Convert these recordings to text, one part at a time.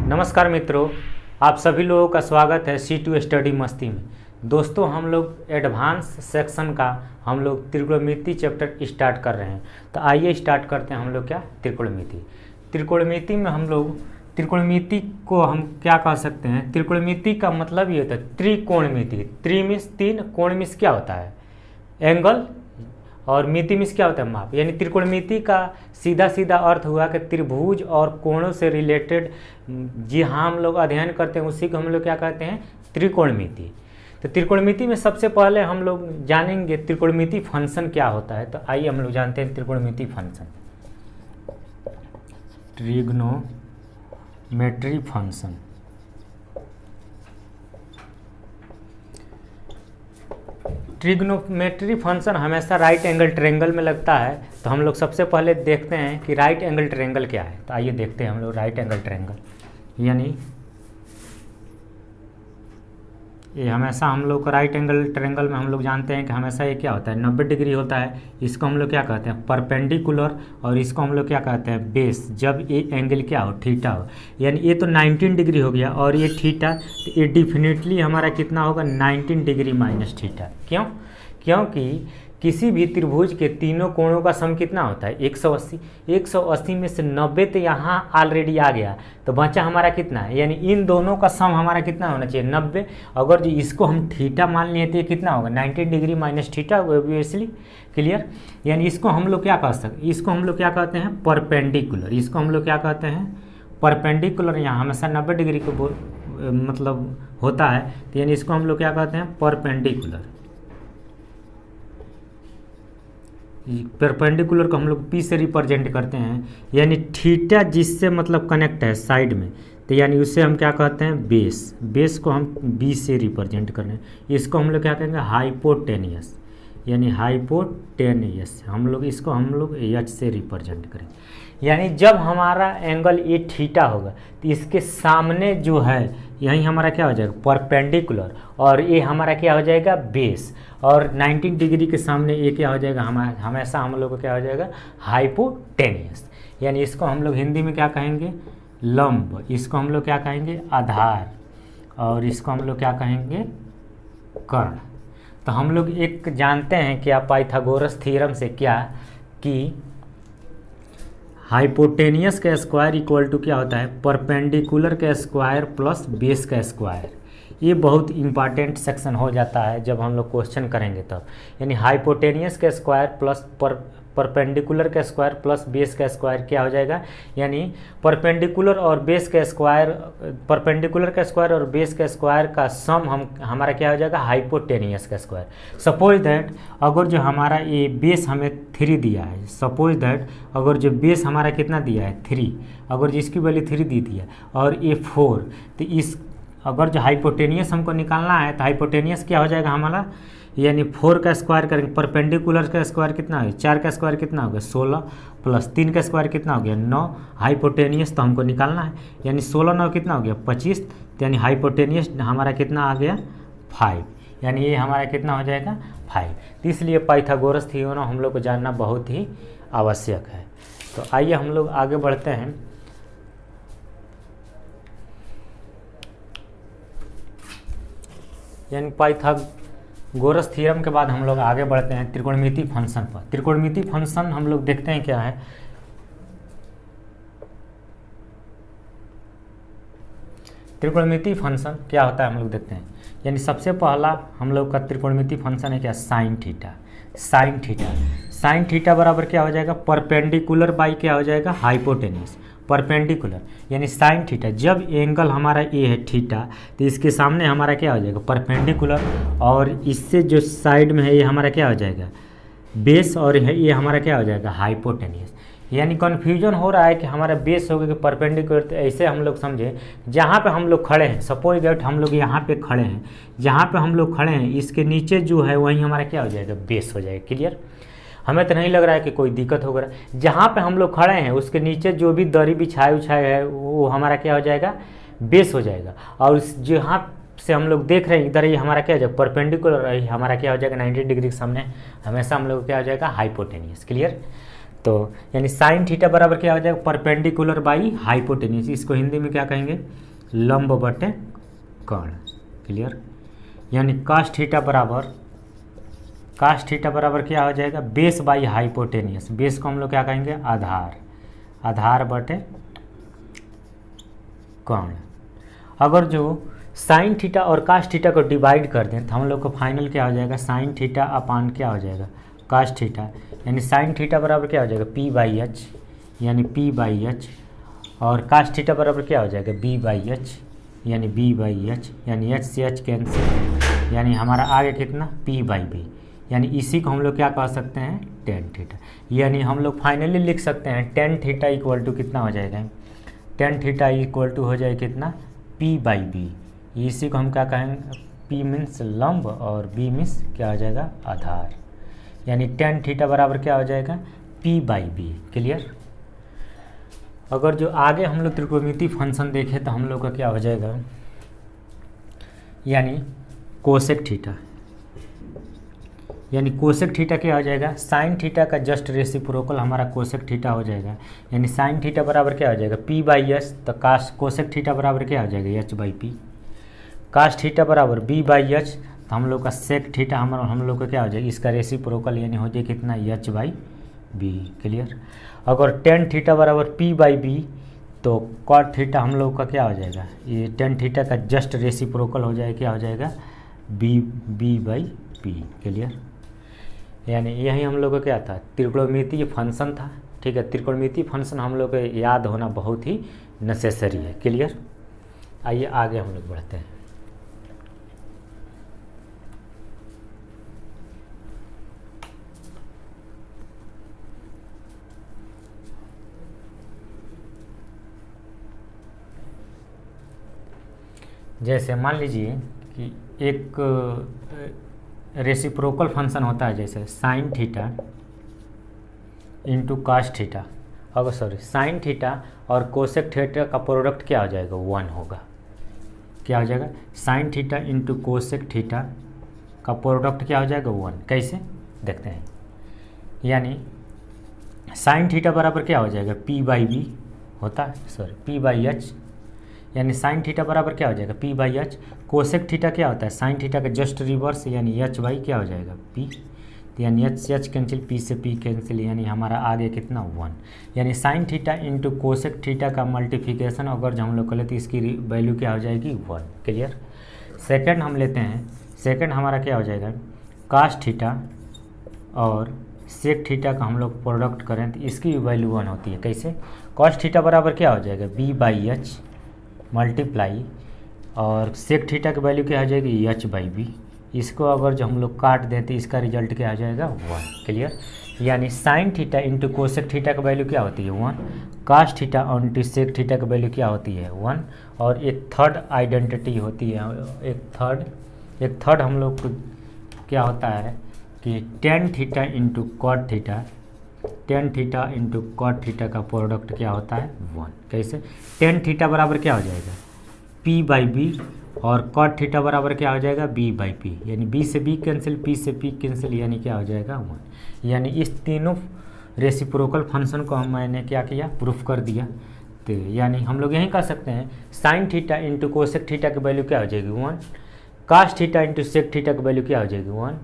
नमस्कार मित्रों, आप सभी लोगों का स्वागत है C2 स्टडी मस्ती में। दोस्तों, हम लोग एडवांस सेक्शन का हम लोग त्रिकोणमिति चैप्टर स्टार्ट कर रहे हैं। तो आइए स्टार्ट करते हैं हम लोग क्या त्रिकोणमिति। त्रिकोणमिति में हम लोग त्रिकोणमिति को हम क्या कह सकते हैं, त्रिकोणमिति का मतलब ये होता है त्रिकोणमिति। त्रि मीन्स तीन, कोण मीन्स क्या होता है एंगल, और मिति मीन्स क्या होता है माप। यानी त्रिकोणमिति का सीधा सीधा अर्थ हुआ कि त्रिभुज और कोणों से रिलेटेड जी हाँ हम लोग अध्ययन करते हैं, उसी को हम लोग क्या कहते हैं त्रिकोणमिति। तो त्रिकोणमिति में सबसे पहले हम लोग जानेंगे त्रिकोणमिति फंक्शन क्या होता है। तो आइए हम लोग जानते हैं त्रिकोणमिति function. Trigonometry function, trigonometry function हमेशा राइट एंगल ट्रायंगल में लगता है। तो हम लोग सबसे पहले देखते हैं कि राइट एंगल ट्रायंगल क्या है। तो आइए देखते हैं हम लोग राइट एंगल ट्रायंगल। यानी ये हमेशा हम लोग को राइट एंगल ट्रायंगल में हम लोग जानते हैं कि हमेशा ये क्या होता है 90 डिग्री होता है। इसको हम लोग क्या कहते हैं परपेंडिकुलर, और इसको हम लोग क्या कहते हैं बेस, जब ये एंगल क्या हो थीटा हो। यानी ये तो 19 डिग्री हो गया और ये थीटा, तो ये डिफिनेटली हमारा कितना होगा 19 डिग्री माइनस थीटा। क्यों? क्योंकि किसी भी त्रिभुज के तीनों कोणों का सम कितना होता है 180। 180 में से 90 तो यहाँ ऑलरेडी आ गया, तो बचा हमारा कितना है, यानी इन दोनों का सम हमारा कितना होना चाहिए 90। अगर जो इसको हम थीटा मान लिए तो ये कितना होगा 90 degree minus theta, obviously clear. यानी इसको हम लोग क्या कह सकते, इसको हम लोग क्या कहते हैं परपेंडिकुलर। इसको हम लोग क्या कहते हैं परपेंडिकुलर। यहाँ हमेशा 90 डिग्री को मतलब होता है, तो यानी इसको हम लोग क्या कहते हैं परपेंडिकुलर। परपेंडिकुलर को हम लोग P से रिप्रेजेंट करते हैं, यानी थीटा जिससे मतलब कनेक्ट है साइड में, तो यानी उससे हम क्या कहते हैं बेस। बेस को हम B से रिप्रेजेंट कर रहे हैं। इसको हम लोग क्या कहेंगे हाइपोटेनियस, यानी हाइपोटेनियस हम लोग इसको हम लोग H से रिप्रेजेंट करेंगे। यानी जब हमारा एंगल ये थीटा होगा तो इसके सामने जो है यही हमारा क्या हो जाएगा परपेंडिकुलर, और ये हमारा क्या हो जाएगा बेस, और 19 डिग्री के सामने ये क्या हो जाएगा हमेशा हम लोग को क्या हो जाएगा हाइपोटेनियस। यानी इसको हम लोग हिंदी में क्या कहेंगे लंब, इसको हम लोग क्या कहेंगे आधार, और इसको हम लोग क्या कहेंगे कर्ण। तो हम लोग एक जानते हैं कि पाइथागोरस थ्योरम से क्या कि हाइपोटेनियस का स्क्वायर इक्वल टू क्या होता है परपेंडिकुलर का स्क्वायर प्लस बेस का स्क्वायर। ये बहुत इंपॉर्टेंट सेक्शन हो जाता है जब हम लोग क्वेश्चन करेंगे तब। यानी हाइपोटेनियस का स्क्वायर प्लस परपेंडिकुलर का स्क्वायर प्लस बेस का स्क्वायर क्या हो जाएगा, यानी परपेंडिकुलर और बेस का स्क्वायर, परपेंडिकुलर का स्क्वायर और बेस का स्क्वायर का सम हमारा क्या हो जाएगा हाइपोटेनियस का स्क्वायर। सपोज दैट अगर जो हमारा ये बेस हमें 3 दिया है, सपोज दैट अगर जो बेस हमारा कितना दिया है 3, अगर जिसकी वैल्यू 3 दी दिया और ये 4, तो इस अगर जो हाइपोटेनियस हमको निकालना है तो हाइपोटेनियस क्या हो जाएगा हमारा, यानी 4 का स्क्वायर करेंगे, परपेंडिकुलर का स्क्वायर कितना है 4 का स्क्वायर कितना हो गया 16, प्लस 3 का स्क्वायर कितना हो गया 9। हाइपोटेनियस तो हमको निकालना है, यानी 16 9 कितना हो गया 25, यानी हाइपोटेनियस हमारा कितना आ गया 5, यानी ये हमारा कितना हो जाएगा 5। तो इसलिए पाइथागोरस थ्योरम हम लोग को जानना बहुत ही आवश्यक है। तो आइए हम लोग आगे बढ़ते हैं। यानी पाइथागोरस थ्योरम के बाद हम लोग आगे बढ़ते हैं त्रिकोणमिति फंक्शन पर। त्रिकोणमिति फंक्शन हम लोग देखते हैं क्या है। त्रिकोणमिति फंक्शन क्या होता है हम लोग देखते हैं। यानी सबसे पहला हम लोग का त्रिकोणमिति फंक्शन है क्या sine theta. Sine theta, sine theta बराबर क्या हो जाएगा परपेंडिकुलर बाई क्या हो जाएगा हाइपोटेनियस। परपेंडिकुलर यानी साइन थीटा, जब एंगल हमारा ए है थीटा तो इसके सामने हमारा क्या हो जाएगा परपेंडिकुलर, और इससे जो साइड में है ये हमारा क्या हो जाएगा बेस, और ये हमारा क्या हो जाएगा हाइपोटेनियस। यानी कन्फ्यूजन हो रहा है कि हमारा बेस हो गया कि परपेंडिकुलर। तो ऐसे हम लोग समझे जहाँ पे हम लोग खड़े हैं, सपोज दैट हम लोग यहाँ पे खड़े हैं, जहाँ पे हम लोग खड़े हैं इसके नीचे जो है वहीं हमारा क्या हो जाएगा बेस हो जाएगा। क्लियर? हमें तो नहीं लग रहा है कि कोई दिक्कत हो रहा है। जहाँ पे हम लोग खड़े हैं उसके नीचे जो भी दरी बिछाए है वो हमारा क्या हो जाएगा बेस हो जाएगा, और जहाँ से हम लोग देख रहे हैं इधर ये हमारा क्या हो जाएगा परपेंडिकुलर, हमारा क्या हो जाएगा 90 डिग्री के सामने हमेशा हम लोग क्या हो जाएगा हाइपोटेनियस। क्लियर? तो यानी साइन थीटा बराबर क्या हो जाएगा, परपेंडिकुलर बाई हाइपोटेन्यूस, इसको हिंदी में क्या कहेंगे, लंब बटे कर्ण। क्लियर। यानी कास थीटा बराबर क्या हो जाएगा, बेस बाई हाइपोटेनियस, बेस को हम लोग क्या कहेंगे, आधार बटे कर्ण। अगर जो साइन थीटा और कास थीटा को डिवाइड कर दें तो हम लोग को फाइनल क्या हो जाएगा, साइन थीटा अपान क्या हो जाएगा, कास थीटा। यानी साइन थीटा बराबर क्या हो जाएगा, पी बाई एच, यानी पी बाई एच, और कास थीटा बराबर क्या हो जाएगा, बी बाई एच, यानी बी बाई एच, यानी एच से एच कैंसिल, यानी हमारा आगे कितना, पी बाई बी। यानी इसी को हम लोग क्या कह सकते हैं, टेन थीटा। यानी हम लोग फाइनली लिख सकते हैं टेन थीटा इक्वल टू कितना हो जाएगा, टेन थीटा इक्वल टू हो जाएगा कितना, पी बाई बी। इसी को हम क्या कहेंगे, पी मीन्स लंब और बी मीन्स क्या हो जाएगा, आधार। यानी टेन थीटा बराबर क्या हो जाएगा, पी बाई बी। क्लियर। अगर जो आगे हम लोग त्रिकोणमितीय फंक्शन देखें तो हम लोग का क्या हो जाएगा, यानी कोसेक थीटा, यानी कोसेक थीटा क्या हो जाएगा, साइन थीटा का जस्ट रेसिप्रोकल हमारा कोसेक थीटा हो जाएगा। यानी साइन थीटा बराबर क्या हो जाएगा, पी बाई एच, तो कास कोसेक थीटा बराबर क्या हो जाएगा, H by P. Cos theta बराबर बी बाई एच, तो हम लोग का सेक थीटा हम लोग का क्या हो जाएगा, इसका रेसिप्रोकल यानी हो जाएगा कितना, एच बाई बी। क्लियर। अगर टेन थीटा बराबर पी बाई बी, तो कॉट थीटा हम लोग का क्या हो जाएगा, ये टेन थीटा का जस्ट रेसिप्रोकल हो जाएगा, क्या हो जाएगा, बी बाई पी। क्लियर। यानी यही हम लोग का क्या था, त्रिकोणमितीय फंक्शन था। ठीक है, त्रिकोणमितीय फंक्शन हम लोग को याद होना बहुत ही नेसेसरी है। क्लियर। आइए आगे हम लोग बढ़ते हैं। जैसे मान लीजिए कि एक रेसिप्रोकल फंक्शन होता है, जैसे sine theta into cos theta, अगर सॉरी साइन थीटा और कोसेक थीटा का प्रोडक्ट क्या हो जाएगा, 1 होगा। क्या हो जाएगा, sine theta into cosec theta का प्रोडक्ट क्या हो जाएगा, 1। कैसे देखते हैं। यानी साइन थीटा बराबर क्या हो जाएगा, पी बाई बी होता है, सॉरी पी बाई एच, यानी साइन थीटा बराबर क्या हो जाएगा, P by H. Cosec theta क्या होता है, साइन थीटा का जस्ट रिवर्स, यानी एच बाई क्या हो जाएगा, पी। यानी एच से एच कैंसिल, पी से पी कैंसिल, यानी हमारा आगे कितना, 1। यानी sine theta into cosec theta का मल्टीप्लिकेशन अगर जो हम लोग कर लेते हैं, इसकी वैल्यू क्या हो जाएगी, 1। क्लियर। सेकंड हम लेते हैं, सेकंड हमारा क्या हो जाएगा, कास थीटा और सेक थीटा का हम लोग प्रोडक्ट करें तो इसकी वैल्यू 1 होती है। कैसे, कॉस थीटा बराबर क्या हो जाएगा, बी बाई एच मल्टीप्लाई, और सेक थीटा की वैल्यू क्या हो जाएगी, एच बाई बी। इसको अगर जो हम लोग काट देते इसका रिजल्ट क्या आ जाएगा, 1। क्लियर। यानी sine theta into cosec theta की वैल्यू क्या होती है, 1। Cos theta into sec theta की वैल्यू क्या होती है, 1। और एक थर्ड आइडेंटिटी होती है, एक थर्ड हम लोग को क्या होता है कि tan theta into cot theta, tan theta into cot theta का प्रोडक्ट क्या होता है, 1। कैसे, टेन थीटा बराबर क्या हो जाएगा, पी बाई बी, और कॉट थीटा बराबर क्या हो जाएगा, बी बाई पी। यानी बी से बी कैंसिल, पी से पी कैंसिल, यानी क्या हो जाएगा, 1। यानी इस तीनों रेसिप्रोकल फंक्शन को मैंने क्या किया, प्रूफ कर दिया। तो यानी हम लोग यही कर सकते हैं, sine theta into cosec theta की वैल्यू क्या हो जाएगी, 1। Cos theta into sec theta की वैल्यू क्या हो जाएगी, 1।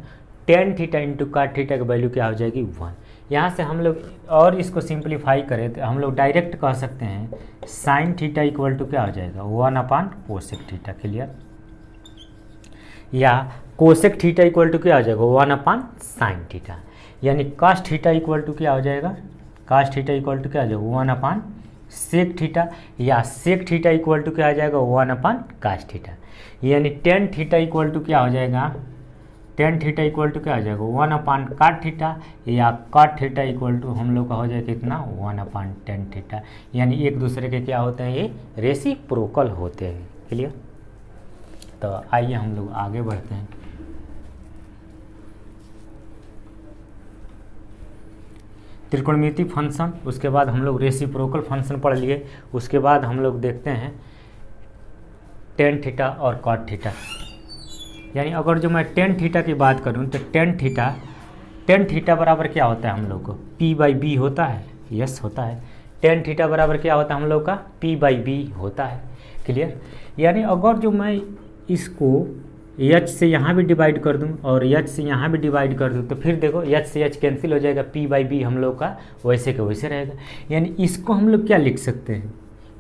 Tan theta into cot theta की वैल्यू क्या हो जाएगी, 1। यहाँ से हम लोग और इसको सिंप्लीफाई करें तो हम लोग डायरेक्ट कह सकते हैं साइन थीटा इक्वल टू क्या हो जाएगा, 1 अपान कोसेक थीटा। क्लियर। या कोसेक थीटा इक्वल टू क्या हो जाएगा, 1 अपान साइन थीटा। यानी कास थीटा इक्वल टू क्या हो जाएगा, कास थीटा इक्वल टू क्या हो जाएगा, 1 अपान सेक थीटा, या सेक थीटा इक्वल टू क्या हो जाएगा, 1 अपान कास थीटा। यानी टेन थीटा इक्वल टू क्या हो जाएगा, टेन थीटा इक्वल टू क्या हो जाएगा, 1 अपान काट थीटा, या काट थीटा इक्वल टू हम लोग का हो जाएगा कितना, 1 अपान टेन थीटा। यानी एक दूसरे के क्या होते हैं, ये रेसिप्रोकल होते हैं। क्लियर। तो आइए हम लोग आगे बढ़ते हैं। त्रिकोणमितीय फंक्शन, उसके बाद हम लोग रेसिप्रोकल फंक्शन पढ़ लिए, उसके बाद हम लोग देखते हैं टेन थीटा और कॉट थीटा। यानी अगर जो मैं टेन थीटा की बात करूं तो टेन थीटा टेन थीटा बराबर क्या होता है हम लोग को, पी बाई बी होता है, यस होता है। टेन थीटा बराबर क्या होता है हम लोग का, पी बाई बी होता है। क्लियर। यानी अगर जो मैं इसको एच से यहाँ भी डिवाइड कर दूँ और एच से यहाँ भी डिवाइड कर दूँ तो फिर देखो एच से एच कैंसिल हो जाएगा, पी बाई बी हम लोग का वैसे के वैसे रहेगा। यानी इसको हम लोग क्या लिख सकते हैं,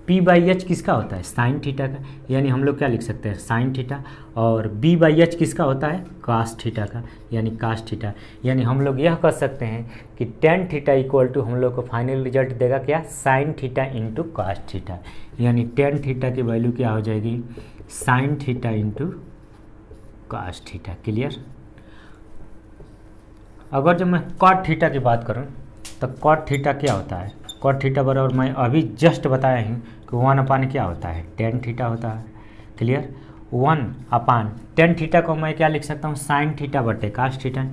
पी बाई एच किसका होता है, साइन थीटा का, यानी हम लोग क्या लिख सकते हैं, साइन थीटा। और बी बाई एच किसका होता है, कास थीटा का, यानी कास थीटा। यानी हम लोग यह कर सकते हैं कि टेन थीटा इक्वल टू हम लोग को फाइनल रिजल्ट देगा क्या, sine theta into cos theta. यानी टेन थीटा की वैल्यू क्या हो जाएगी, sine theta into cos theta. Clear. अगर जब मैं कॉट थीटा की बात करूं तो कॉट थीटा क्या होता है, कॉट थीटा बराबर मैं अभी जस्ट बताया हूँ कि 1 क्या होता है, टेन थीटा होता है। क्लियर। 1/टेन थीटा को मैं क्या लिख सकता हूँ, साइन थीटा बटे कास थीटा।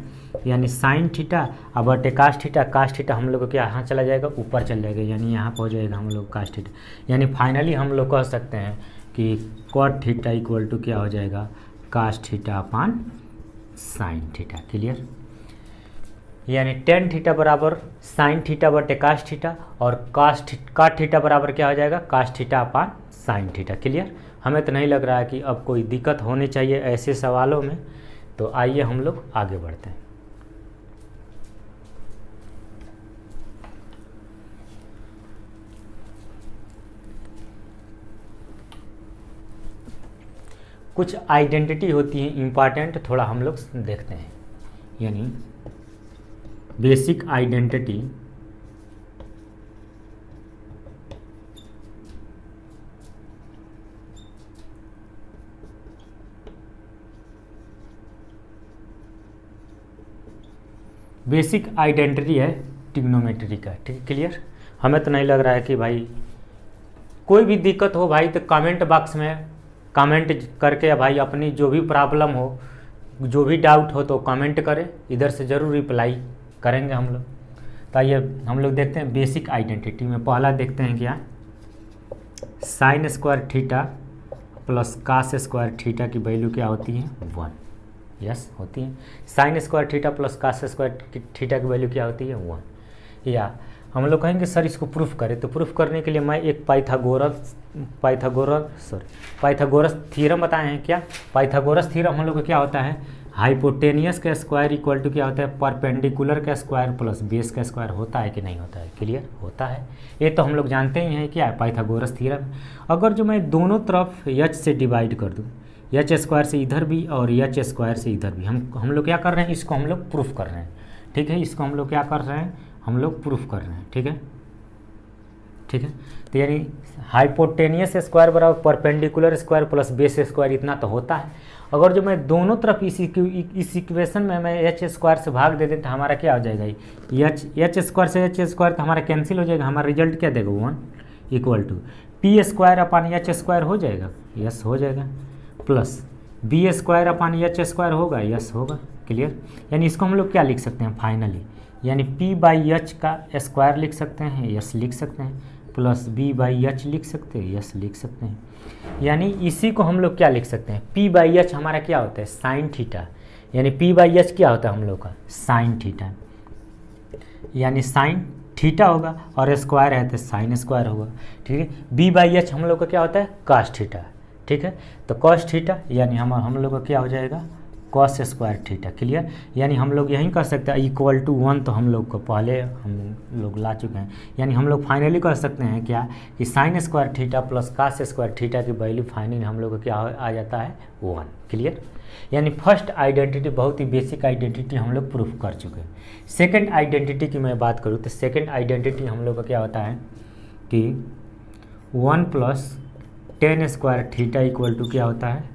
यानी साइन थीटा अब बटे कास थीटा, कास थीटा हम लोग को क्या यहाँ चला जाएगा, ऊपर चल जाएगा, यानी यहाँ पर हो जाएगा हम लोग कास थीटा। यानी फाइनली हम लोग कह सकते हैं कि कॉट थीटा इक्वल टू क्या हो जाएगा, cos theta upon sine theta. Clear. यानी टेन थीटा बराबर साइन थीटा बटे कास थीटा और काट थीटा बराबर क्या हो जाएगा, cos theta upon sine theta. Clear. हमें तो नहीं लग रहा है कि अब कोई दिक्कत होनी चाहिए ऐसे सवालों में, तो आइए हम लोग आगे बढ़ते हैं। कुछ आइडेंटिटी होती है इम्पॉर्टेंट, थोड़ा हम लोग देखते हैं। यानी बेसिक आइडेंटिटी है ट्रिग्नोमेट्री का। ठीक, क्लियर। हमें तो नहीं लग रहा है कि भाई कोई भी दिक्कत हो भाई तो कमेंट बॉक्स में कमेंट करके भाई अपनी जो भी प्रॉब्लम हो, जो भी डाउट हो तो कमेंट करें, इधर से ज़रूर रिप्लाई करेंगे हम लोग। तो आइए हम लोग देखते हैं बेसिक आइडेंटिटी में। पहला देखते हैं क्या, sine square theta plus cos square theta की वैल्यू क्या होती है, 1। यस होती है। Sine square theta plus cos square theta की वैल्यू क्या होती है, 1। या हम लोग कहेंगे सर इसको प्रूफ करें, तो प्रूफ करने के लिए मैं एक पाइथागोरस थ्योरम बताए हैं। क्या पाइथागोरस थ्योरम हम लोग को क्या होता है, हाइपोटेनियस का स्क्वायर इक्वल टू क्या होता है, परपेंडिकुलर का स्क्वायर प्लस बेस का स्क्वायर होता है कि नहीं होता है। क्लियर, होता है। ये तो हम लोग जानते ही हैं क्या है पाइथागोरस थ्योरम। अगर जो मैं दोनों तरफ एच से डिवाइड कर दूँ, एच स्क्वायर से इधर भी और एच स्क्वायर से इधर भी, हम लोग क्या कर रहे हैं, इसको हम लोग प्रूफ कर रहे हैं। ठीक है, इसको हम लोग क्या कर रहे हैं, हम लोग प्रूफ कर रहे हैं। ठीक है, ठीक है। तो यानी हाइपोटेनियस स्क्वायर बराबर perpendicular square plus base square, इतना तो होता है। अगर जो मैं दोनों तरफ इस इक्वेशन में मैं एच स्क्वायर से भाग दे दें तो हमारा क्या हो जाएगा, एच स्क्वायर से एच स्क्वायर तो हमारा कैंसिल हो जाएगा, हमारा रिजल्ट क्या देगा, 1 equal to P square upon H square हो जाएगा, यस हो जाएगा, plus B square upon H square होगा, यस होगा। क्लियर। यानी इसको हम लोग क्या लिख सकते हैं फाइनली, यानी पी बाई एच का स्क्वायर लिख सकते हैं, यस लिख सकते हैं, प्लस बी बाई एच लिख सकते हैं, यस लिख सकते हैं। यानी इसी को हम लोग क्या लिख सकते हैं, पी बाई एच हमारा क्या होता है, साइन थीटा। यानी पी बाई एच क्या होता है हम लोग का, साइन थीटा। यानी साइन थीटा होगा और स्क्वायर है तो साइन स्क्वायर होगा। ठीक है। बी बाई एच हम लोग का क्या होता है, कॉस थीटा। ठीक है, तो कॉस थीटा यानी हम लोग का क्या हो जाएगा, कॉस स्क्वायर थीटा। क्लियर। यानी हम लोग यही कर सकते हैं इक्वल टू 1, तो हम लोग को पहले हम लोग ला चुके हैं। यानी हम लोग फाइनली कर सकते हैं क्या कि sine square theta plus cos square theta की वैल्यू फाइनली हम लोग को क्या आ जाता है, 1। क्लियर। यानी फर्स्ट आइडेंटिटी बहुत ही बेसिक आइडेंटिटी हम लोग प्रूफ कर चुके हैं। सेकेंड आइडेंटिटी की मैं बात करूँ तो सेकेंड आइडेंटिटी हम लोग का क्या होता है कि 1 + tan square theta equal to क्या होता है।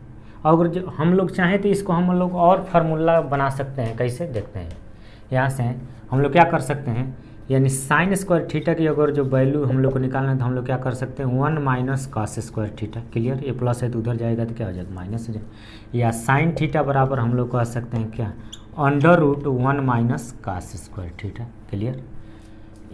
अगर जो हम लोग चाहें तो इसको हम लोग और फार्मूला बना सकते हैं, कैसे देखते हैं। यहाँ से हम लोग क्या कर सकते हैं, यानी साइन स्क्वायर थीटा की अगर जो वैल्यू हम लोग को निकालना है तो हम लोग क्या कर सकते हैं, 1 - cos स्क्वायर थीटा। क्लियर। ये प्लस है तो उधर जाएगा तो क्या हो जाएगा, माइनस हो जाएगा। या साइन थीटा बराबर हम लोग कह सकते हैं क्या, √1 - cos स्क्वायर थीटा। क्लियर।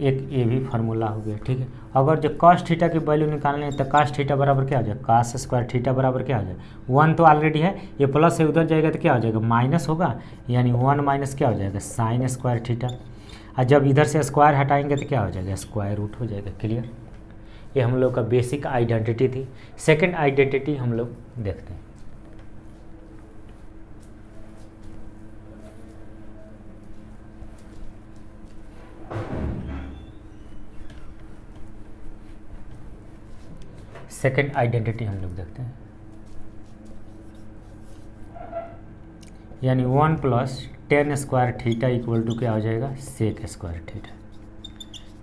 एक ये भी फार्मूला हो गया, ठीक है। अगर जो cos थीटा की वैल्यू निकालनी है तो cos थीटा बराबर क्या हो जाएगा, cos स्क्वायर थीटा बराबर क्या हो जाएगा, 1 तो ऑलरेडी है, ये प्लस से उधर जाएगा तो क्या हो जाएगा, माइनस होगा, यानी 1 माइनस क्या हो जाएगा, साइन स्क्वायर थीटा। और जब इधर से स्क्वायर हटाएंगे तो क्या हो जाएगा, स्क्वायर रूट हो जाएगा। क्लियर। ये हम लोग का बेसिक आइडेंटिटी थी। सेकेंड आइडेंटिटी हम लोग देखते हैं। सेकेंड आइडेंटिटी हम लोग देखते हैं, यानी 1 plus tan square theta equal to क्या हो जाएगा, सेक स्क्वायर थीटा।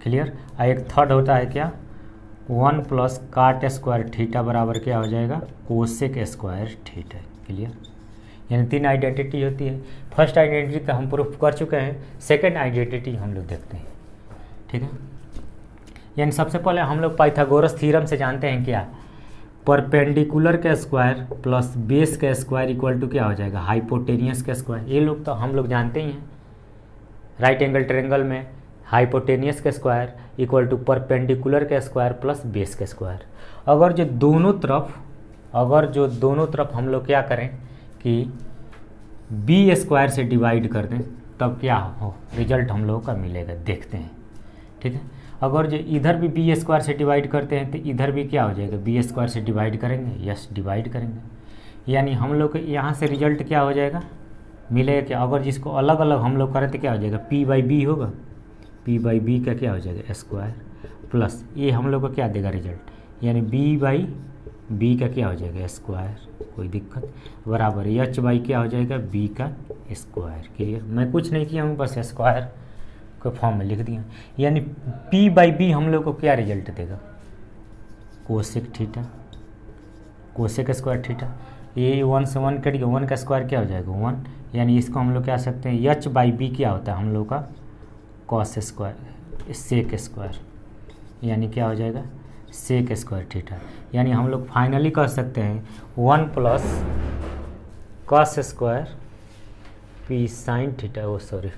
क्लियर। और एक थर्ड होता है क्या, 1 प्लस काट स्क्वायर थीटा बराबर क्या हो जाएगा, कोसेक स्क्वायर थीटा। क्लियर। यानी 3 आइडेंटिटी होती है। फर्स्ट आइडेंटिटी का हम प्रूफ कर चुके हैं, सेकेंड आइडेंटिटी हम लोग देखते हैं, ठीक है। यानी सबसे पहले हम लोग पाइथागोरस थ्योरम से जानते हैं क्या, परपेंडिकुलर का स्क्वायर प्लस बेस का स्क्वायर इक्वल टू क्या हो जाएगा, हाइपोटेनियस का स्क्वायर। ये लोग तो हम लोग जानते ही हैं, राइट एंगल ट्रायंगल में हाइपोटेनियस का स्क्वायर इक्वल टू परपेंडिकुलर का स्क्वायर प्लस बेस का स्क्वायर। अगर जो दोनों तरफ हम लोग क्या करें कि बी स्क्वायर से डिवाइड कर दें, तब क्या हो रिजल्ट हम लोगों का मिलेगा, देखते हैं, ठीक है। अगर जो इधर भी बी स्क्वायर से डिवाइड करते हैं तो इधर भी क्या हो जाएगा, बी स्क्वायर से डिवाइड करेंगे, यस डिवाइड करेंगे, यानी हम लोग को यहाँ से रिजल्ट क्या हो जाएगा मिलेगा क्या। अगर जिसको अलग अलग हम लोग करें तो क्या हो जाएगा, पी बाई बी होगा, पी बाई बी का क्या हो जाएगा स्क्वायर प्लस ये हम लोग को क्या देगा रिजल्ट, यानी बी बाई बी का क्या हो जाएगा स्क्वायर, कोई दिक्कत, बराबर एच बाई क्या हो जाएगा, बी का स्क्वायर। क्लियर। मैं कुछ नहीं किया हूँ, बस स्क्वायर को फॉर्म में लिख दिया। यानी p बाई बी हम लोग को क्या रिजल्ट देगा, cosec theta, cosec square theta. ये 1 से 1 कटिएगा, 1 का स्क्वायर क्या हो जाएगा 1, यानी इसको हम लोग क्या सकते हैं, एच बाई बी क्या होता है हम लोग का कॉस स्क्वायर सेक स्क्वायर, यानी क्या हो जाएगा सेक स्क्वायर थीटा। यानी हम लोग फाइनली कह सकते हैं 1 plus cos square P sine theta, वो सॉरी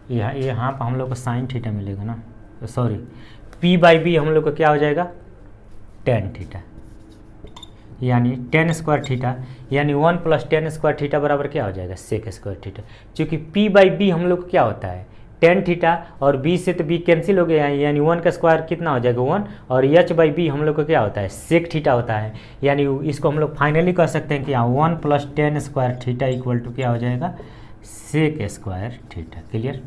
यहाँ पर हम लोग को साइन थीटा मिलेगा ना, सॉरी p बाई बी हम लोग को क्या हो जाएगा टेन थीटा, यानी टेन स्क्वायर थीटा, यानी 1 प्लस टेन स्क्वायर थीटा बराबर क्या हो जाएगा सेक स्क्वायर थीटा। चूँकि p बाई बी हम लोग को क्या होता है टेन थीटा, और b से तो b कैंसिल हो गया, यानी 1 का स्क्वायर कितना हो जाएगा 1, और एच बाई बी हम लोग को क्या होता है सेक थीटा होता है। यानी इसको हम लोग फाइनली कह सकते हैं कि यहाँ 1 plus tan square theta equal to क्या हो जाएगा सेक स्क्वायर थीटा। क्लियर।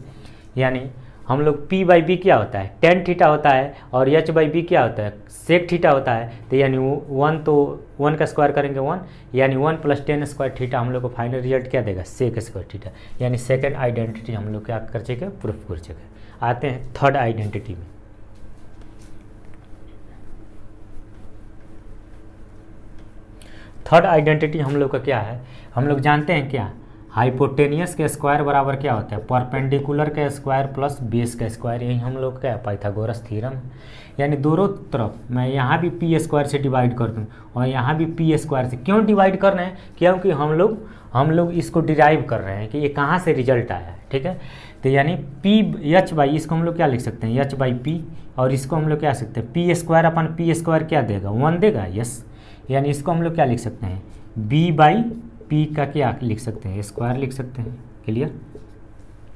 यानी हम लोग p बाई बी क्या होता है टेन थीटा होता है, और एच बाई बी क्या होता है सेक थीटा होता है, तो यानी 1 तो 1 का स्क्वायर करेंगे 1, यानी 1 प्लस टेन स्क्वायर थीटा हम लोग को फाइनल रिजल्ट क्या देगा सेक स्क्वायर थीटा। यानी सेकेंड आइडेंटिटी हम लोग क्या कर चुके प्रूफ कर चुके। आते हैं थर्ड आइडेंटिटी में। थर्ड आइडेंटिटी हम लोग का क्या है, हम लोग जानते हैं क्या, हाइपोटेनियस के स्क्वायर बराबर क्या होता है परपेंडिकुलर का स्क्वायर प्लस बेस का स्क्वायर। यही हम लोग का पाइथागोरस थ्योरम। यानी दोनों तरफ मैं यहाँ भी पी स्क्वायर से डिवाइड कर दूँ और यहाँ भी पी स्क्वायर से, क्यों डिवाइड कर रहे हैं, क्योंकि हम लोग इसको डिराइव कर रहे हैं कि ये कहाँ से रिजल्ट आया है, ठीक है। तो यानी पी एच बाई, इसको हम लोग क्या लिख सकते हैं एच बाई पी, और इसको हम लोग क्या सकते हैं P square upon P square क्या देगा 1 देगा, यस। यानी इसको हम लोग क्या लिख सकते हैं बी बाई पी का क्या लिख सकते हैं स्क्वायर लिख सकते हैं। क्लियर।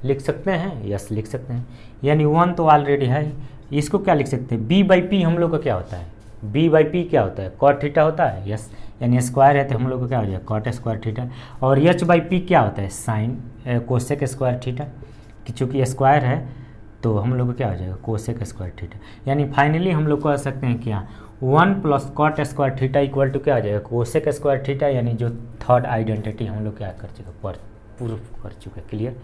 लिख सकते हैं, यस लिख सकते हैं। यानी 1 तो ऑलरेडी है, इसको क्या लिख सकते हैं बी बाई पी हम लोग का क्या होता है, बी बाई पी क्या होता है कॉट थीटा होता है, यस। यानी स्क्वायर है तो हम लोग को क्या हो जाएगा कॉट स्क्वायर थीटा, और एच बाई पी क्या होता है साइन कोसेक स्क्वायर थीटा, कि चूँकि स्क्वायर है तो हम लोग को क्या हो जाएगा कोसेक स्क्वायर थीटा। यानी फाइनली हम लोग कह सकते हैं क्या 1 plus cot square theta equal to क्या हो जाएगा कोसेक स्क्वायर थीटा। यानी जो थर्ड आइडेंटिटी हम लोग क्या कर चुके प्रूफ कर चुके। क्लियर।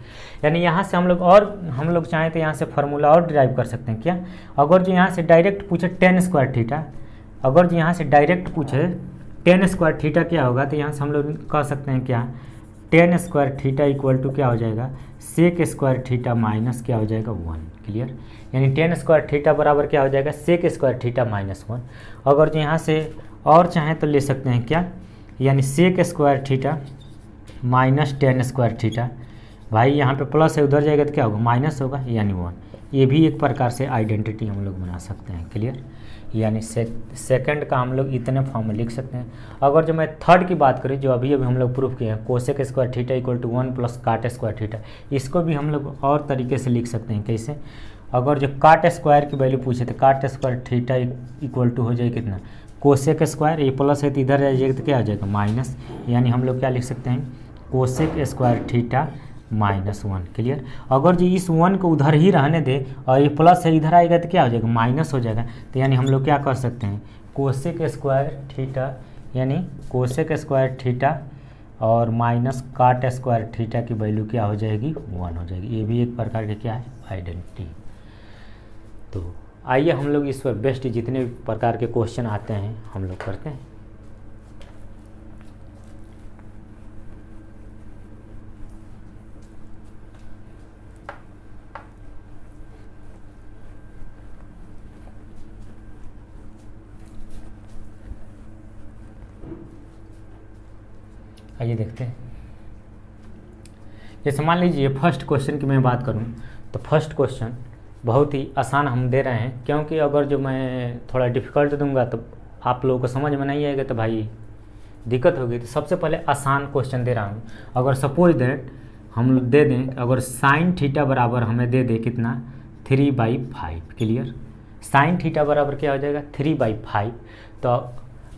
यानी यहाँ से हम लोग चाहें तो यहाँ से फार्मूला और डिराइव कर सकते हैं क्या, अगर जो यहाँ से डायरेक्ट पूछे टेन स्क्वायर थीटा, अगर जो यहाँ से डायरेक्ट पूछे टेन स्क्वायर थीटा क्या होगा, तो यहाँ से हम लोग कह सकते हैं क्या tan square theta equal to क्या हो जाएगा सेक स्क्वायर थीटा माइनस क्या हो जाएगा 1। क्लियर। यानी टेन स्क्वायर थीटा बराबर क्या हो जाएगा सेक स्क्वायर थीटा माइनस 1। अगर जो यहाँ से और चाहें तो ले सकते हैं क्या, यानी sec square theta minus tan square theta, भाई यहाँ पे प्लस है उधर जाएगा तो क्या होगा माइनस होगा, यानी 1। ये भी एक प्रकार से आइडेंटिटी हम लोग बना सकते हैं। क्लियर, यानी सेकंड का हम लोग इतने फॉर्म में लिख सकते हैं। अगर जो मैं थर्ड की बात करें, जो अभी अभी हम लोग प्रूफ किए हैं, cosec square theta equal to 1 plus cot square theta, इसको भी हम लोग और तरीके से लिख सकते हैं। कैसे? अगर जो काट स्क्वायर की वैल्यू पूछे तो काट स्क्वायर थीटा इक्वल टू हो जाए कितना, कोसेक स्क्वायर, ये प्लस है तो इधर आ जाएगा तो क्या आ जाएगा माइनस, यानी हम लोग क्या लिख सकते हैं, कोसेक स्क्वायर थीटा -1। क्लियर, अगर जो इस 1 को उधर ही रहने दे और ये प्लस है इधर आएगा तो क्या हो जाएगा माइनस हो जाएगा, तो यानी हम लोग क्या कर सकते हैं, कोसेक स्क्वायर थीटा, यानी कोसेक स्क्वायर थीटा और माइनस काट स्क्वायर थीटा की वैल्यू क्या हो जाएगी 1 हो जाएगी। ये भी एक प्रकार के क्या है आइडेंटिटी। तो आइए हम लोग इस पर बेस्ट जितने भी प्रकार के क्वेश्चन आते हैं हम लोग करते हैं। आइए देखते हैं। जैसे मान लीजिए फर्स्ट क्वेश्चन की मैं बात करूं तो फर्स्ट क्वेश्चन बहुत ही आसान हम दे रहे हैं, क्योंकि अगर जो मैं थोड़ा डिफ़िकल्ट दूंगा तो आप लोगों को समझ में नहीं आएगा तो भाई दिक्कत होगी। तो सबसे पहले आसान क्वेश्चन दे रहा हूँ। अगर सपोज दैट हम दे दें, अगर साइन थीटा बराबर हमें दे दे कितना 3/5। क्लियर, साइन थीटा बराबर क्या हो जाएगा 3/5, तो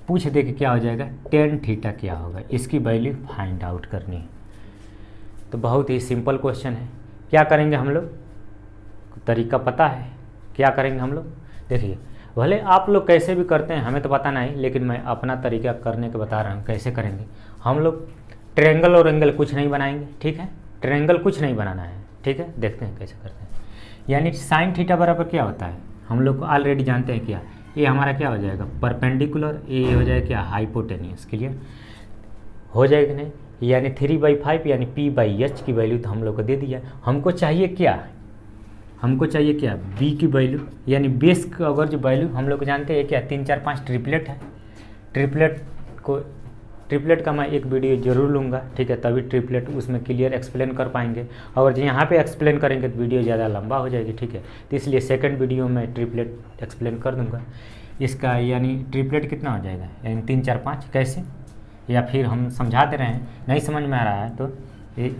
पूछ दे कि क्या हो जाएगा टेन थीटा क्या होगा, इसकी वैल्यू फाइंड आउट करनी है। तो बहुत ही सिंपल क्वेश्चन है। क्या करेंगे हम लोग, तरीका पता है क्या करेंगे हम लोग, देखिए भले आप लोग कैसे भी करते हैं हमें तो पता नहीं, लेकिन मैं अपना तरीका करने के बता रहा हूँ कैसे करेंगे। हम लोग ट्रायंगल और एंगल कुछ नहीं बनाएंगे, ठीक है, ट्रायंगल कुछ नहीं बनाना है, ठीक है, देखते हैं कैसे करते हैं। यानी साइन थीटा बराबर क्या होता है हम लोग को ऑलरेडी जानते हैं, क्या ये हमारा क्या हो जाएगा परपेंडिकुलर, ये हो जाएगा क्या हाइपोटेनियस। क्लियर हो जाएगा नहीं, यानी 3/5 यानी p/h की वैल्यू तो हम लोग को दे दिया। हमको चाहिए क्या, हमको चाहिए क्या b की वैल्यू, यानी बेस का अगर जो वैल्यू हम लोग जानते हैं क्या 3 4 5 ट्रिपलेट है। ट्रिपलेट का मैं एक वीडियो जरूर लूँगा, ठीक है, तभी ट्रिपलेट उसमें क्लियर एक्सप्लेन कर पाएंगे। अगर यहाँ पे एक्सप्लेन करेंगे तो वीडियो ज़्यादा लंबा हो जाएगी, ठीक है, तो इसलिए सेकंड वीडियो में ट्रिपलेट एक्सप्लेन कर दूँगा इसका। यानी ट्रिपलेट कितना हो जाएगा, यानी 3 4 5 कैसे, या फिर हम समझा दे रहे हैं, नहीं समझ में आ रहा है तो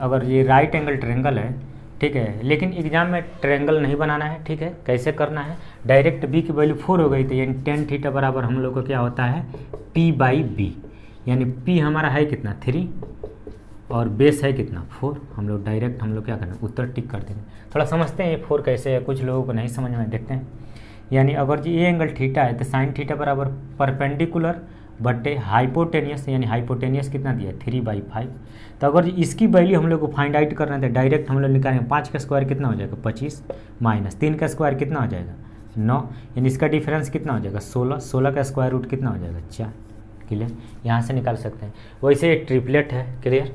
अगर ये राइट एंगल ट्रायंगल है, ठीक है, लेकिन एग्जाम में ट्रायंगल नहीं बनाना है, ठीक है, कैसे करना है, डायरेक्ट b की वैल्यू 4 हो गई तो यानी टेन थीटा बराबर हम लोग को क्या होता है p/b, यानी p हमारा है कितना 3 और बेस है कितना 4। हम लोग डायरेक्ट हम लोग क्या करना उत्तर टिक कर देंगे। थोड़ा समझते हैं ये 4 कैसे है, कुछ लोगों को नहीं समझ में, देखते हैं। यानी अगर ये एंगल थीटा है तो साइन थीटा बराबर परपेंडिकुलर बटे हाइपोटेनियस, यानी हाइपोटेनियस कितना दिया 3/5। तो अगर इसकी वैल्यू हम लोग को फाइंड आउट करना है तो डायरेक्ट हम लोग निकालेंगे 5 का स्क्वायर कितना हो जाएगा 25 माइनस 3 का स्क्वायर कितना हो जाएगा 9, यानी इसका डिफरेंस कितना हो जाएगा 16। 16 का स्क्वायर रूट कितना हो जाएगा 4। क्लियर, यहाँ से निकाल सकते हैं। वैसे एक ट्रिपलेट है, क्लियर,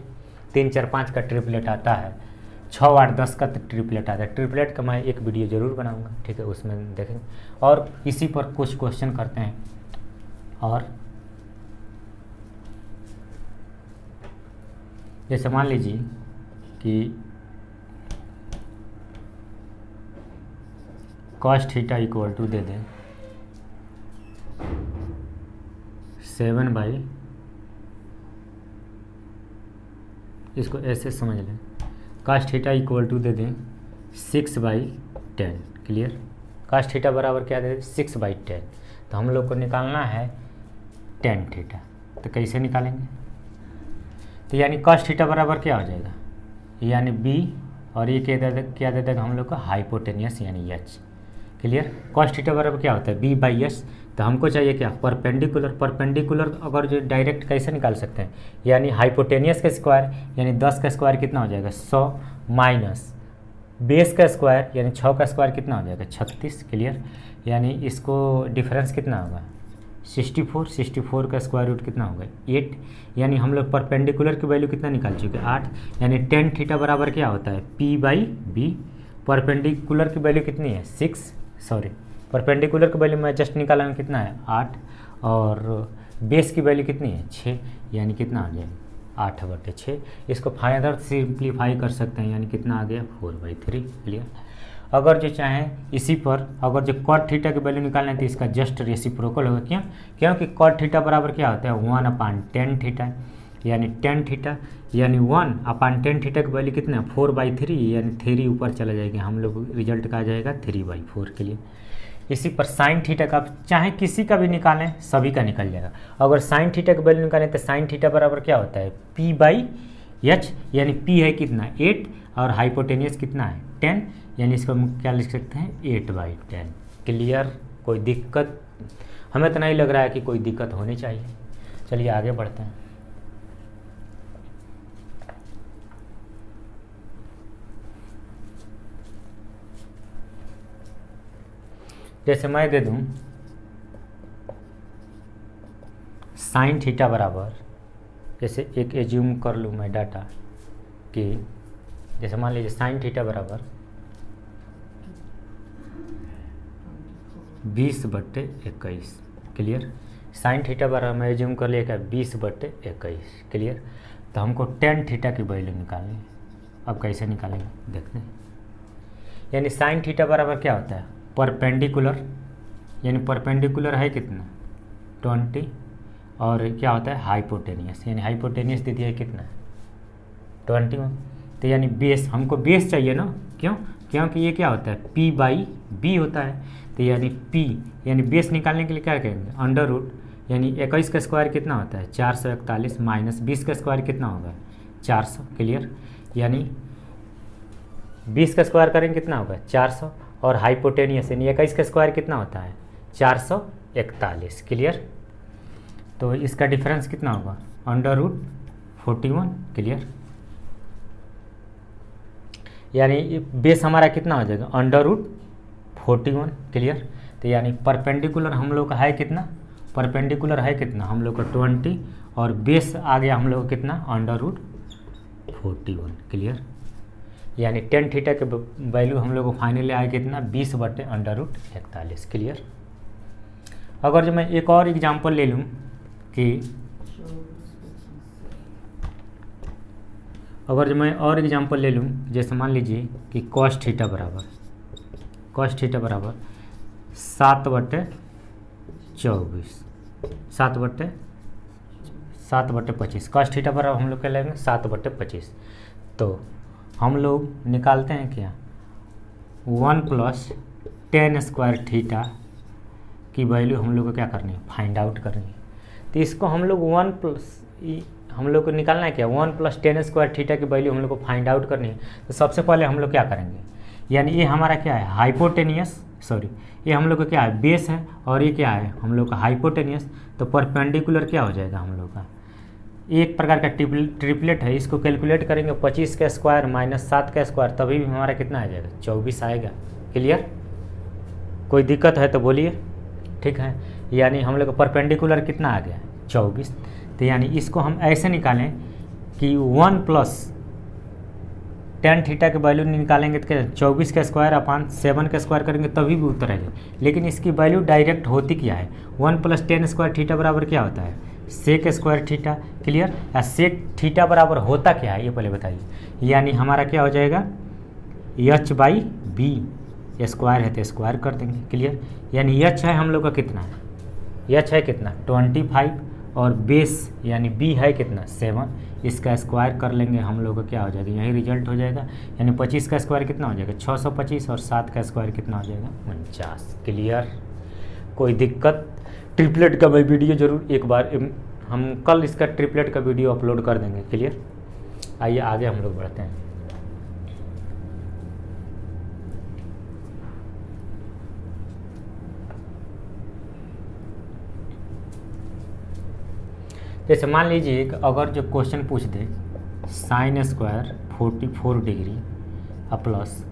3 4 5 का ट्रिपलेट आता है, 6 8 10 का ट्रिपलेट आता है। ट्रिपलेट का मैं एक वीडियो ज़रूर बनाऊँगा, ठीक है, उसमें देखेंगे और इसी पर कुछ क्वेश्चन करते हैं। और जैसे मान लीजिए कि कॉस थीटा इक्वल टू दे दें 7/, इसको ऐसे समझ लें, कॉस थीटा इक्वल टू दे दें 6/10। क्लियर, कॉस थीटा बराबर क्या दे दें 6/10, तो हम लोग को निकालना है टेन थीटा। तो कैसे निकालेंगे, तो यानी कॉस थीटा बराबर क्या हो जाएगा, यानी b और ये क्या दे देगा हम लोग को हाइपोटेनियस यानी h। क्लियर, कॉस थीटा बराबर क्या होता है b/h, तो हमको चाहिए क्या परपेंडिकुलर। परपेंडिकुलर अगर जो डायरेक्ट कैसे निकाल सकते हैं, यानी हाइपोटेनियस का स्क्वायर, यानी 10 का स्क्वायर कितना हो जाएगा 100 माइनस बेस का स्क्वायर, यानी 6 का स्क्वायर कितना हो जाएगा 36। क्लियर, यानी इसको डिफरेंस कितना होगा 64। 64 का स्क्वायर रूट कितना होगा 8, यानी हम लोग परपेंडिकुलर की वैल्यू कितना निकाल चुके 8, यानी टेन थीटा बराबर क्या होता है p/b। परपेंडिकुलर की वैल्यू कितनी है 6, सॉरी परपेंडिकुलर की वैल्यू मैं जस्ट निकाला कितना है 8 और बेस की वैल्यू कितनी है 6, यानी कितना आ जाएगा 8/6। इसको फाइनर सिंप्लीफाई कर सकते हैं, यानी कितना आ गया 4/3। क्लियर, अगर जो चाहें इसी पर अगर जो कॉट थीटा की वैल्यू निकालना है तो इसका जस्ट रेसिप्रोकल होगा। क्यों? क्योंकि कॉट थीटा बराबर क्या होता है 1/tan थीटा, यानी tan थीटा यानी 1/tan थीटा की वैल्यू कितना है 4/3, यानी 3 ऊपर चला जाएगा, हम लोग रिजल्ट का आ जाएगा 3/4 के लिए। इसी पर साइन थीटा का चाहे किसी का भी निकालें सभी का निकल जाएगा। अगर साइन थीटा की वैल्यू निकालें तो साइन थीटा बराबर क्या होता है P/h, यानी P है कितना 8 और हाइपोटेनियस कितना है 10, यानी इसको हम क्या लिख सकते हैं 8/10। क्लियर? कोई दिक्कत? हमें तो नहीं लग रहा है कि कोई दिक्कत होनी चाहिए। चलिए आगे बढ़ते हैं। जैसे मैं दे दूं साइन थीटा बराबर, जैसे एक एज्यूम कर लूँ मैं डाटा कि जैसे मान लीजिए साइन थीटा बराबर 20/21। क्लियर? साइन थीटा बराबर मैं एज्यूम कर लिया क्या 20/21। क्लियर? तो हमको tan थीटा की वैल्यू निकालनी है। अब कैसे निकालेंगे देखते हैं। यानी साइन थीटा बराबर क्या होता है परपेंडिकुलर, यानी परपेंडिकुलर है कितना 20, और क्या होता है हाइपोटेनियस, यानी हाइपोटेनियस दे दिया है कितना 21। तो यानी बेस, हमको बेस चाहिए ना, क्यों? क्योंकि ये क्या होता है P/B होता है। तो यानी P यानी बेस निकालने के लिए क्या करेंगे अंडर रूट, यानी 21 का स्क्वायर कितना होता है 441 माइनस 20 का स्क्वायर कितना होगा 400। क्लियर? यानी 20 का स्क्वायर करेंगे कितना होगा 400, और हाइपोटेनियस यानी 21 का स्क्वायर कितना होता है 441। क्लियर? तो इसका डिफरेंस कितना होगा √41। क्लियर? यानी बेस हमारा कितना हो जाएगा √41। क्लियर? तो यानी परपेंडिकुलर हम लोग का है कितना, परपेंडिकुलर है कितना हम लोग का 20, और बेस आ गया हम लोग का कितना √41। क्लियर? यानी tan थीटा के वैल्यू हम लोग को फाइनली आया कितना 20/√41। क्लियर? अगर जो मैं एक और एग्जांपल ले लूँ कि अगर जो मैं और एग्जांपल ले लूँ, जैसे मान लीजिए कि cos थीटा बराबर 7/24 7/25 cos थीटा बराबर हम लोग क्या लेंगे 7/25। तो हम लोग निकालते हैं क्या 1+tan² थीटा की वैल्यू हम लोग को क्या करनी है फाइंड आउट करनी है। तो इसको हम लोग हम लोग को निकालना है क्या 1+tan² थीटा की वैल्यू हम लोग को फाइंड आउट करनी है। तो सबसे पहले हम लोग क्या करेंगे, यानी ये हमारा क्या है हाइपोटेनियस, सॉरी ये हम लोग का क्या है बेस है, और ये क्या है हम लोग का हाइपोटेनियस। तो परपेंडिकुलर क्या हो जाएगा हम लोग का एक प्रकार का ट्रिपलेट है, इसको कैलकुलेट करेंगे 25 का स्क्वायर माइनस 7 का स्क्वायर, तभी भी हमारा कितना आ जाएगा 24 आएगा। क्लियर? कोई दिक्कत है तो बोलिए। ठीक है? यानी हम लोग का परपेंडिकुलर कितना आ गया 24। तो यानी इसको हम ऐसे निकालें कि 1+tan थीटा की वैल्यू निकालेंगे तो क्या 24 का स्क्वायर अपान 7 का स्क्वायर करेंगे तभी भी उत्तर आएगा। लेकिन इसकी वैल्यू डायरेक्ट होती क्या है 1+tan² थीटा बराबर क्या होता है sec² थीटा। क्लियर? या sec थीटा बराबर होता क्या है ये पहले बताइए। यानी हमारा क्या हो जाएगा h/b, स्क्वायर है तो स्क्वायर कर देंगे। क्लियर? यानी h है हम लोग का कितना है h है कितना 25, और बेस यानी b है कितना 7, इसका स्क्वायर कर लेंगे हम लोग का क्या हो जाएगा यही रिजल्ट हो जाएगा। यानी 25 का स्क्वायर कितना हो जाएगा 625, और 7 का स्क्वायर कितना हो जाएगा 49। क्लियर? कोई दिक्कत? ट्रिपलेट का मैं वीडियो जरूर एक बार हम कल इसका ट्रिपलेट का वीडियो अपलोड कर देंगे। क्लियर? आइए आगे हम लोग बढ़ते हैं। जैसे मान लीजिए कि अगर जो क्वेश्चन पूछ दे sin² 44 degree plus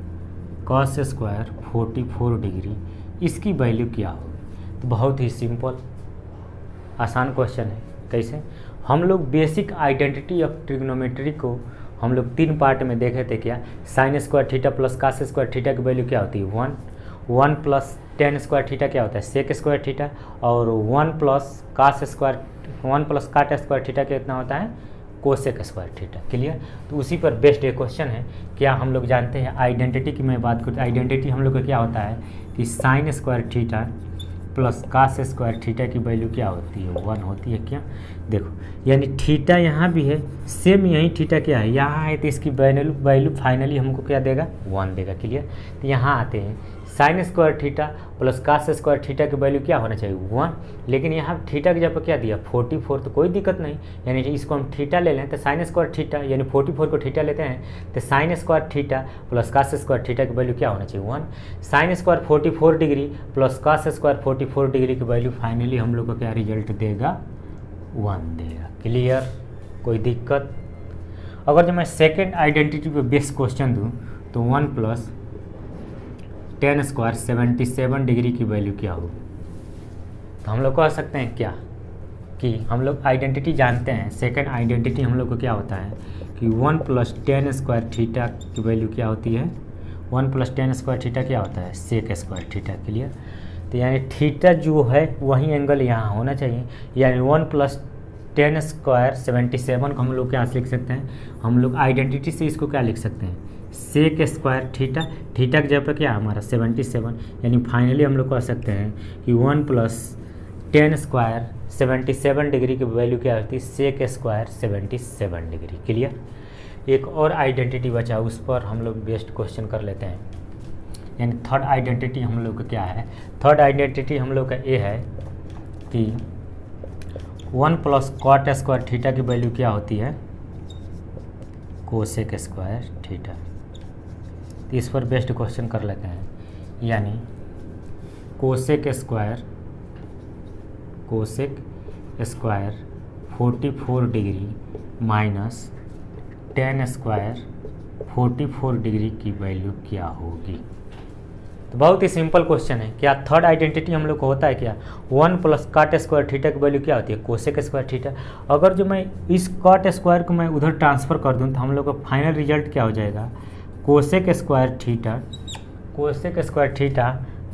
cos² 44 degree, इसकी वैल्यू क्या हो, तो बहुत ही सिंपल आसान क्वेश्चन है। कैसे? हम लोग बेसिक आइडेंटिटी ऑफ ट्रिग्नोमेट्री को हम लोग 3 पार्ट में देखे थे। क्या sin² theta plus cos² theta की वैल्यू क्या होती है 1+tan² थीटा क्या होता है sec² थीटा, और 1+cot² थीटा कितना होता है कोसेक स्क्वायर थीटा। क्लियर। तो उसी पर बेस्ड एक क्वेश्चन है। क्या हम लोग जानते हैं आइडेंटिटी की मैं बात करूँ, आइडेंटिटी हम लोग का क्या होता है कि sine square theta plus cos square theta की वैल्यू क्या होती है, 1 होती है। क्या देखो, यानी थीटा यहाँ भी है, सेम यही थीटा क्या है यहाँ है, तो इसकी वैल्यू फाइनली हमको क्या देगा, 1 देगा। क्लियर। तो यहाँ आते हैं sine square theta plus cos square theta की वैल्यू क्या होना चाहिए, 1। लेकिन यहाँ थीटा की जगह पर क्या दिया, 44, तो कोई दिक्कत नहीं, यानी इसको हम थीटा ले लें तो साइन स्क्वायर थीटा, यानी 44 को थीटा लेते हैं तो sine square theta plus cos square theta की वैल्यू क्या होना चाहिए, 1। Sine square 44 degree plus cos square 44 degree की वैल्यू फाइनली हम लोग को क्या रिजल्ट देगा, 1 देगा। क्लियर, कोई दिक्कत। अगर जो मैं सेकेंड आइडेंटिटी पे बेस्ड क्वेश्चन दूँ तो 1 प्लस टेन स्क्वायर 77 डिग्री की वैल्यू क्या होगी, तो हम लोग कह सकते हैं क्या कि हम लोग आइडेंटिटी जानते हैं। सेकंड आइडेंटिटी हम लोग को क्या होता है कि 1 प्लस टेन स्क्वायर थीटा की वैल्यू क्या होती है, 1 प्लस टेन स्क्वायर थीटा क्या होता है, सेक स्क्वायर थीटा। क्लियर। तो यानी थीटा जो है वही एंगल यहाँ होना चाहिए, यानी 1 प्लस टेन स्क्वायर 77 को हम लोग क्या लिख सकते हैं, हम लोग आइडेंटिटी से इसको क्या लिख सकते हैं, सेक स्क्वायर थीटा, थीटा की जगह पर क्या हमारा 77, यानी फाइनली हम लोग कह सकते हैं कि 1 प्लस टेन स्क्वायर 77 डिग्री की वैल्यू क्या होती है, सेक स्क्वायर 77 डिग्री। क्लियर। एक और आइडेंटिटी बचा, उस पर हम लोग बेस्ट क्वेश्चन कर लेते हैं। यानी थर्ड आइडेंटिटी हम लोग का क्या है, थर्ड आइडेंटिटी हम लोग का ये है कि 1 प्लस कॉट स्क्वायर थीटा की वैल्यू क्या होती है, कोसेक स्क्वायर थीटा। इस पर बेस्ट क्वेश्चन कर लेते हैं। यानी cosec square 44 degree minus tan square 44 degree की वैल्यू क्या होगी। तो बहुत ही सिंपल क्वेश्चन है। क्या थर्ड आइडेंटिटी हम लोग को होता है क्या, 1 प्लस कॉट स्क्वायर थीटा की वैल्यू क्या होती है, कोसेक स्क्वायर थीटा। अगर जो मैं इस कॉट स्क्वायर को मैं उधर ट्रांसफ़र कर दूँ तो हम लोग का फाइनल रिजल्ट क्या हो जाएगा, कोसेक स्क्वायर थीटा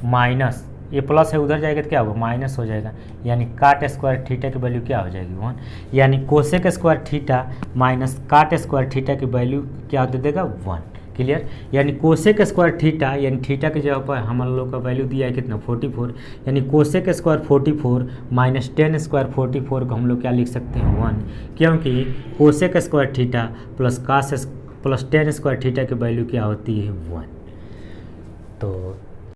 माइनस ये प्लस है, उधर जाएगा तो क्या होगा, माइनस हो जाएगा, यानी काट स्क्वायर थीटा की वैल्यू क्या हो जाएगी, 1। यानी कोसेक स्क्वायर थीटा माइनस काट स्क्वायर थीटा की वैल्यू क्या दे देगा, 1। क्लियर। यानी कोसेक स्क्वायर थीटा, यानी थीटा की जगह पर हम लोग का वैल्यू दिया है कितना, 44, यानी cosec square 44 minus tan square 44 को हम लोग क्या लिख सकते हैं, 1, क्योंकि cosec square theta plus tan square theta की वैल्यू क्या होती है, 1। तो